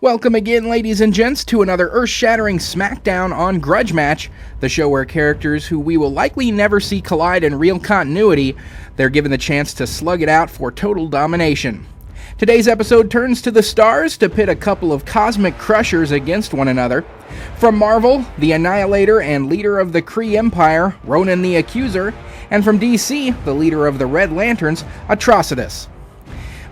Welcome again, ladies and gents, to another earth-shattering smackdown on Grudge Match, the show where characters who we will likely never see collide in real continuity, they're given the chance to slug it out for total domination. Today's episode turns to the stars to pit a couple of cosmic crushers against one another. From Marvel, the Annihilator and leader of the Kree Empire, Ronan the Accuser, and from DC, the leader of the Red Lanterns, Atrocitus.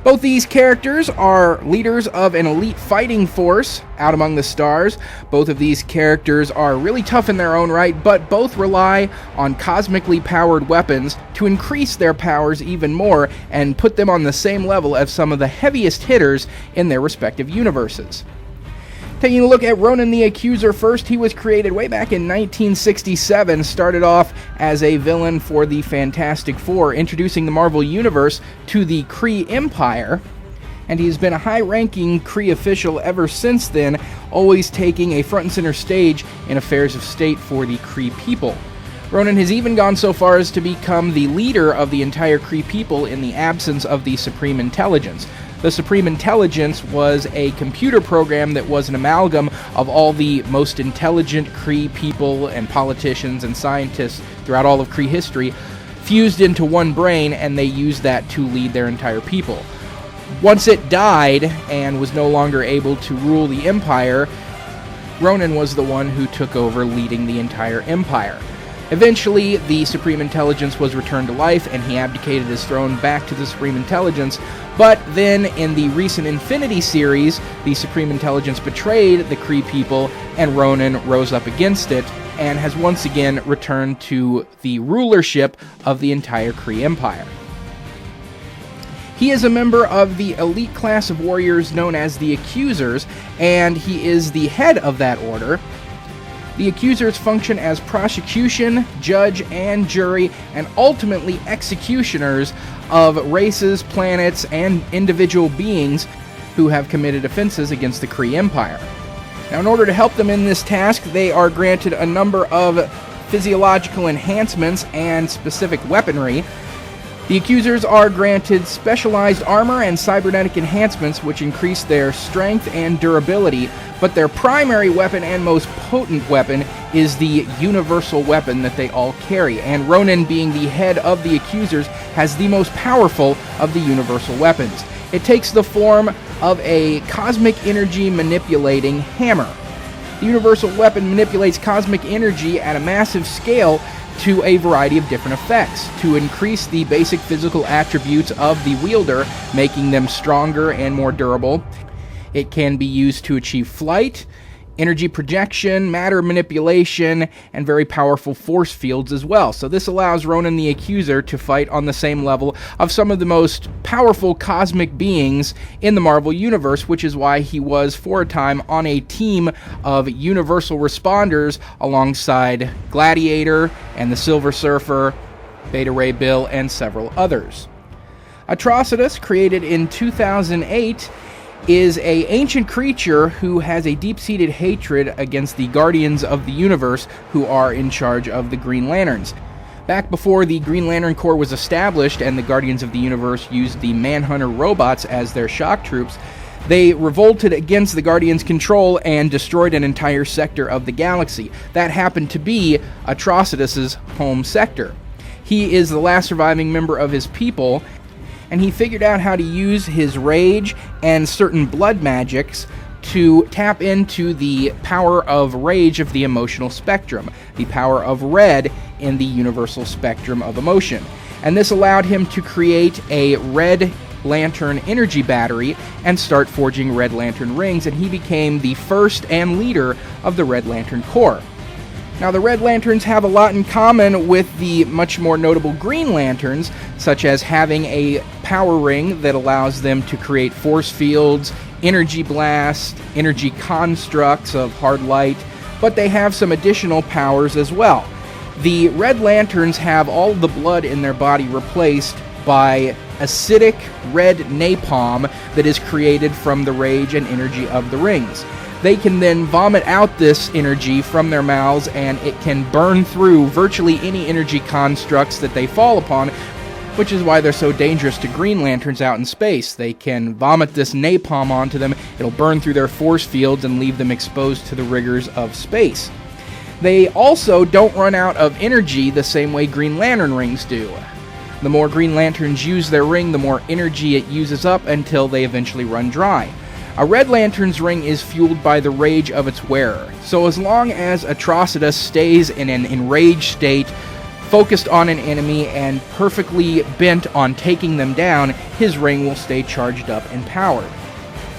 Both these characters are leaders of an elite fighting force out among the stars. Both of these characters are really tough in their own right, but both rely on cosmically powered weapons to increase their powers even more and put them on the same level as some of the heaviest hitters in their respective universes. Taking a look at Ronan the Accuser first, he was created way back in 1967, started off as a villain for the Fantastic Four, introducing the Marvel Universe to the Kree Empire, and he's been a high-ranking Kree official ever since then, always taking a front and center stage in affairs of state for the Kree people. Ronan has even gone so far as to become the leader of the entire Kree people in the absence of the Supreme Intelligence. The Supreme Intelligence was a computer program that was an amalgam of all the most intelligent Kree people and politicians and scientists throughout all of Kree history, fused into one brain, and they used that to lead their entire people. Once it died and was no longer able to rule the Empire, Ronan was the one who took over leading the entire Empire. Eventually, the Supreme Intelligence was returned to life, and he abdicated his throne back to the Supreme Intelligence. But then, in the recent Infinity series, the Supreme Intelligence betrayed the Kree people, and Ronan rose up against it, and has once again returned to the rulership of the entire Kree Empire. He is a member of the elite class of warriors known as the Accusers, and he is the head of that order. The Accusers function as prosecution, judge, and jury, and ultimately executioners of races, planets, and individual beings who have committed offenses against the Kree Empire. Now, in order to help them in this task, they are granted a number of physiological enhancements and specific weaponry. The Accusers are granted specialized armor and cybernetic enhancements which increase their strength and durability, but their primary weapon and most potent weapon is the universal weapon that they all carry, and Ronan, being the head of the Accusers, has the most powerful of the universal weapons. It takes the form of a cosmic energy manipulating hammer. The universal weapon manipulates cosmic energy at a massive scale to a variety of different effects to increase the basic physical attributes of the wielder, making them stronger and more durable. It can be used to achieve flight, energy projection, matter manipulation, and very powerful force fields as well. So this allows Ronan the Accuser to fight on the same level of some of the most powerful cosmic beings in the Marvel Universe, which is why he was, for a time, on a team of universal responders alongside Gladiator and the Silver Surfer, Beta Ray Bill, and several others. Atrocitus, created in 2008, is an ancient creature who has a deep-seated hatred against the Guardians of the Universe, who are in charge of the Green Lanterns. Back before the Green Lantern Corps was established and the Guardians of the Universe used the Manhunter robots as their shock troops, they revolted against the Guardians' control and destroyed an entire sector of the galaxy. That happened to be Atrocitus' home sector. He is the last surviving member of his people, and he figured out how to use his rage and certain blood magics to tap into the power of rage of the emotional spectrum, the power of red in the universal spectrum of emotion. And this allowed him to create a Red Lantern energy battery and start forging Red Lantern rings, and he became the first and leader of the Red Lantern Corps. Now, the Red Lanterns have a lot in common with the much more notable Green Lanterns, such as having a power ring that allows them to create force fields, energy blasts, energy constructs of hard light, but they have some additional powers as well. The Red Lanterns have all the blood in their body replaced by acidic red napalm that is created from the rage and energy of the rings. They can then vomit out this energy from their mouths, and it can burn through virtually any energy constructs that they fall upon, which is why they're so dangerous to Green Lanterns out in space. They can vomit this napalm onto them, it'll burn through their force fields and leave them exposed to the rigors of space. They also don't run out of energy the same way Green Lantern rings do. The more Green Lanterns use their ring, the more energy it uses up until they eventually run dry. A Red Lantern's ring is fueled by the rage of its wearer, so as long as Atrocitus stays in an enraged state, focused on an enemy, and perfectly bent on taking them down, his ring will stay charged up and powered.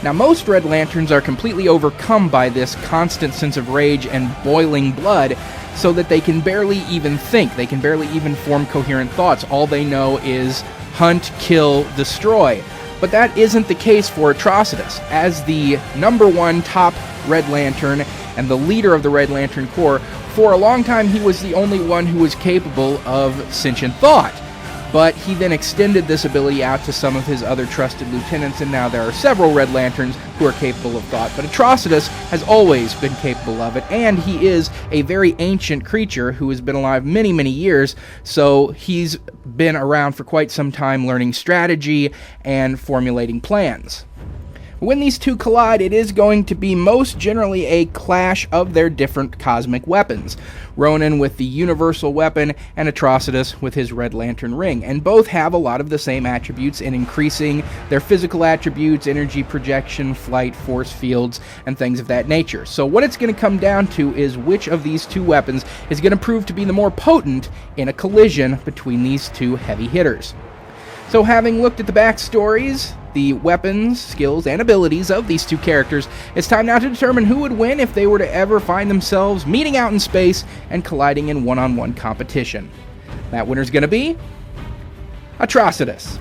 Now, most Red Lanterns are completely overcome by this constant sense of rage and boiling blood, so that they can barely even think, they can barely even form coherent thoughts. All they know is hunt, kill, destroy. But that isn't the case for Atrocitus. As the #1 top Red Lantern and the leader of the Red Lantern Corps, for a long time he was the only one who was capable of sentient thought. But he then extended this ability out to some of his other trusted lieutenants, and now there are several Red Lanterns who are capable of thought. But Atrocitus has always been capable of it, and he is a very ancient creature who has been alive many, many years, so he's been around for quite some time learning strategy and formulating plans. When these two collide, it is going to be most generally a clash of their different cosmic weapons. Ronan with the universal weapon, and Atrocitus with his Red Lantern ring. And both have a lot of the same attributes in increasing their physical attributes, energy projection, flight, force fields, and things of that nature. So what it's going to come down to is which of these two weapons is going to prove to be the more potent in a collision between these two heavy hitters. So having looked at the backstories, the weapons, skills, and abilities of these two characters, it's time now to determine who would win if they were to ever find themselves meeting out in space and colliding in one-on-one competition. That winner's going to be Atrocitus.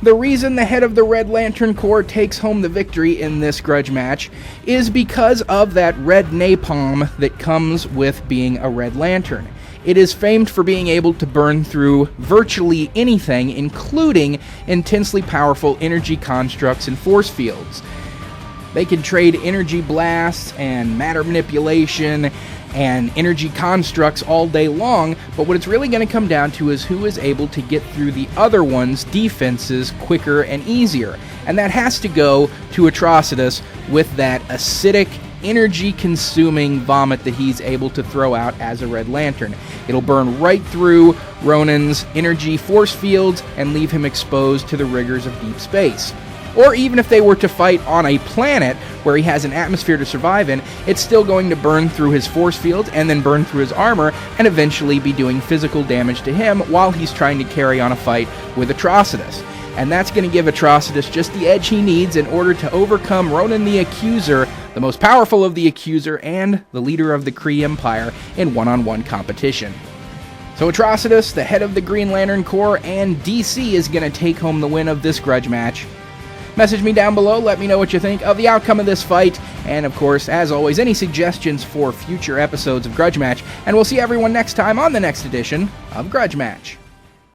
The reason the head of the Red Lantern Corps takes home the victory in this grudge match is because of that red napalm that comes with being a Red Lantern. It is famed for being able to burn through virtually anything, including intensely powerful energy constructs and force fields. They can trade energy blasts and matter manipulation and energy constructs all day long, but what it's really going to come down to is who is able to get through the other one's defenses quicker and easier. And that has to go to Atrocitus with that acidic, energy-consuming vomit that he's able to throw out as a Red Lantern. It'll burn right through Ronan's energy force fields and leave him exposed to the rigors of deep space. Or even if they were to fight on a planet where he has an atmosphere to survive in, it's still going to burn through his force fields and then burn through his armor and eventually be doing physical damage to him while he's trying to carry on a fight with Atrocitus. And that's going to give Atrocitus just the edge he needs in order to overcome Ronan the Accuser, the most powerful of the Accuser and the leader of the Kree Empire, in one-on-one competition. So Atrocitus, the head of the Green Lantern Corps, and DC is going to take home the win of this grudge match. Message me down below, let me know what you think of the outcome of this fight, and of course, as always, any suggestions for future episodes of Grudge Match, and we'll see everyone next time on the next edition of Grudge Match.